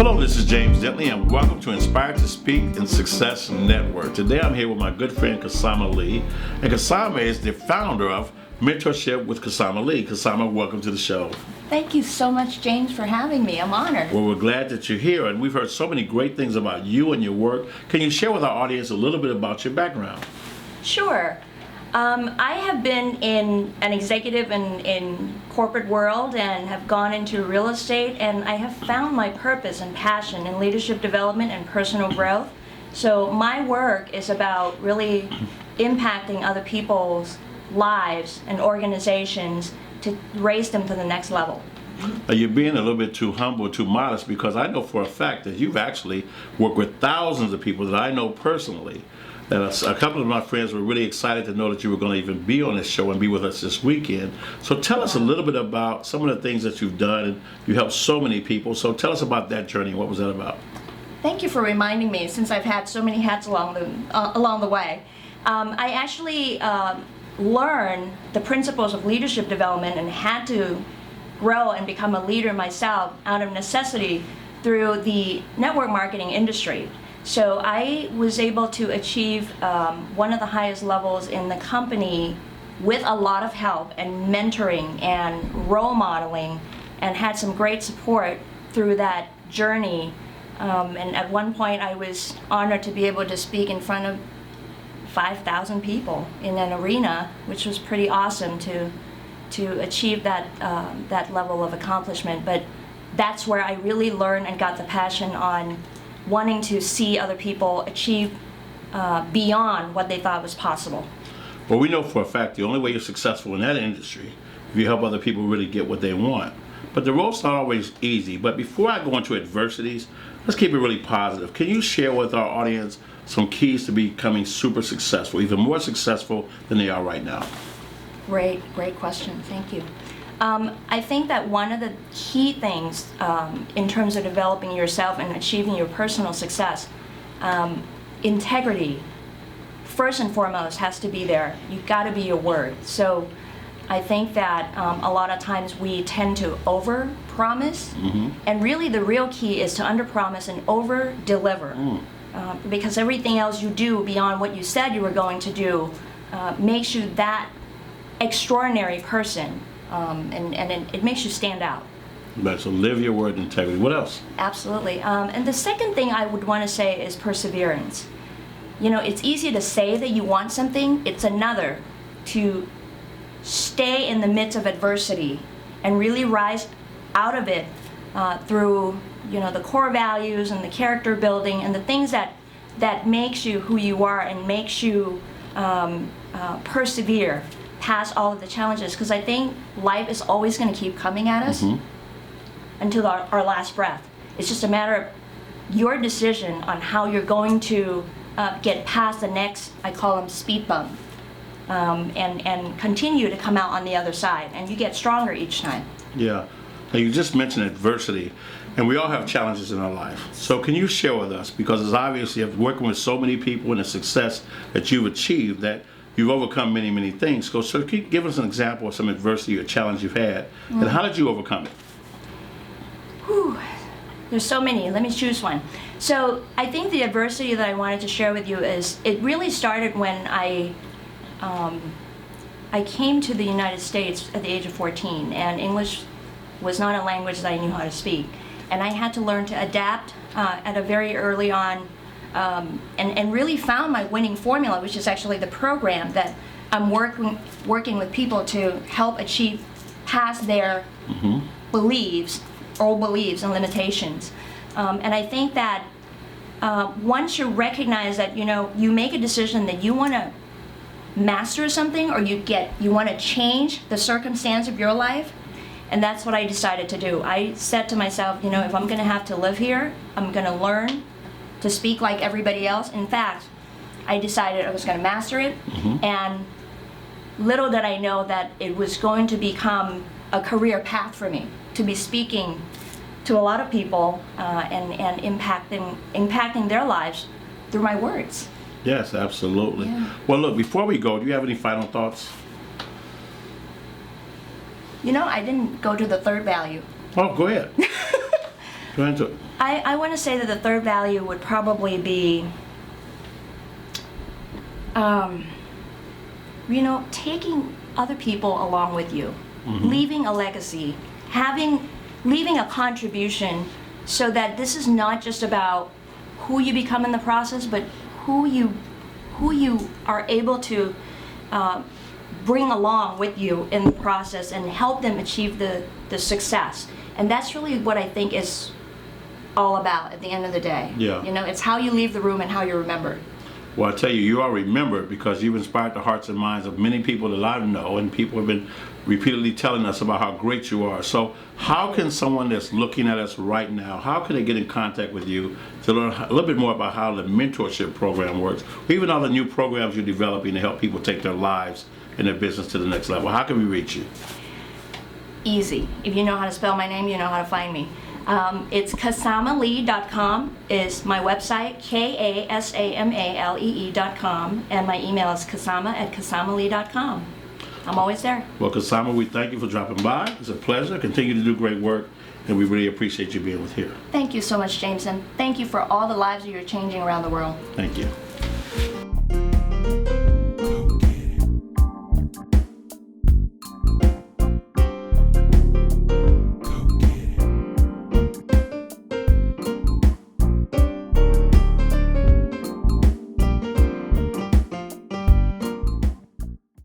Hello, this is James Dentley, and welcome to Inspired to Speak and Success Network. Today I'm here with my good friend Kasama Lee, and Kasama is the founder of Mentorship with Kasama Lee. Kasama, welcome to the show. Thank you so much, James, for having me. I'm honored. Well, we're glad that you're here, and we've heard so many great things about you and your work. Can you share with our audience a little bit about your background? Sure. I have been in an executive in corporate world and have gone into real estate, and I have found my purpose and passion in leadership development and personal growth. So my work is about really impacting other people's lives and organizations to raise them to the next level. Now, you're being a little bit too humble, too modest, because I know for a fact that you've actually worked with thousands of people that I know personally. And a couple of my friends were really excited to know that you were going to even be on this show and be with us this weekend. So tell us a little bit about some of the things that you've done. And you helped so many people. So tell us about that journey. What was that about? Thank you for reminding me, since I've had so many hats along the way. I actually learned the principles of leadership development and had to grow and become a leader myself out of necessity through the network marketing industry. So I was able to achieve one of the highest levels in the company with a lot of help and mentoring and role modeling, and had some great support through that journey. And at one point I was honored to be able to speak in front of 5,000 people in an arena, which was pretty awesome to achieve that level of accomplishment. But that's where I really learned and got the passion on wanting to see other people achieve beyond what they thought was possible. Well, we know for a fact the only way you're successful in that industry if you help other people really get what they want. But the road's not always easy. But before I go into adversities, let's keep it really positive. Can you share with our audience some keys to becoming super successful, even more successful than they are right now? Great question. Thank you. I think that one of the key things in terms of developing yourself and achieving your personal success, integrity, first and foremost, has to be there. You've got to be your word. So I think that a lot of times we tend to over-promise, and really the real key is to under-promise and over-deliver. Because everything else you do beyond what you said you were going to do makes you that extraordinary person. And it makes you stand out. Right, so live your word in integrity. What else? Absolutely. And the second thing I would want to say is perseverance. You know, it's easy to say that you want something. It's another to stay in the midst of adversity and really rise out of it through, you know, the core values and the character building and the things that makes you who you are and makes you persevere past all of the challenges, because I think life is always going to keep coming at us until our last breath. It's just a matter of your decision on how you're going to get past the next, I call them speed bump, and continue to come out on the other side, and you get stronger each time. Yeah. Now, you just mentioned adversity, and we all have challenges in our life. So can you share with us, because it's obviously working with so many people and the success that you've achieved, that you've overcome many, many things. So can you give us an example of some adversity or challenge you've had, and how did you overcome it? Whew. There's so many. Let me choose one. So I think the adversity that I wanted to share with you is, it really started when I came to the United States at the age of 14, and English was not a language that I knew how to speak. And I had to learn to adapt at a very early on, and really found my winning formula, which is actually the program that I'm working with people to help achieve past their old beliefs and limitations. And I think that once you recognize that, you know, you make a decision that you want to master something, or you want to change the circumstance of your life, and that's what I decided to do. I said to myself, you know, if I'm going to have to live here, I'm going to learn to speak like everybody else. In fact, I decided I was going to master it, and little did I know that it was going to become a career path for me, to be speaking to a lot of people and impacting their lives through my words. Yes, absolutely. Yeah. Well, look, before we go, do you have any final thoughts? You know, I didn't go to the third value. Oh, go ahead. Go into it. I want to say that the third value would probably be, taking other people along with you, leaving a legacy, leaving a contribution, so that this is not just about who you become in the process, but who you are able to bring along with you in the process and help them achieve the success. And that's really what I think is all about at the end of the day. Yeah. It's how you leave the room and how you're remembered. Well, I tell you, you are remembered because you've inspired the hearts and minds of many people that I know, and people have been repeatedly telling us about how great you are. So how can someone that's looking at us right now, how can they get in contact with you to learn a little bit more about how the mentorship program works, or even all the new programs you're developing to help people take their lives and their business to the next level? How can we reach you? Easy. If you know how to spell my name, you know how to find me. It's kasamalee.com is my website, KASAMALEE.com, and my email is kasama@kasamalee.com. I'm always there. Well, Kasama, we thank you for dropping by. It's a pleasure. Continue to do great work, and we really appreciate you being with here. Thank you so much, James, and thank you for all the lives that you're changing around the world. Thank you.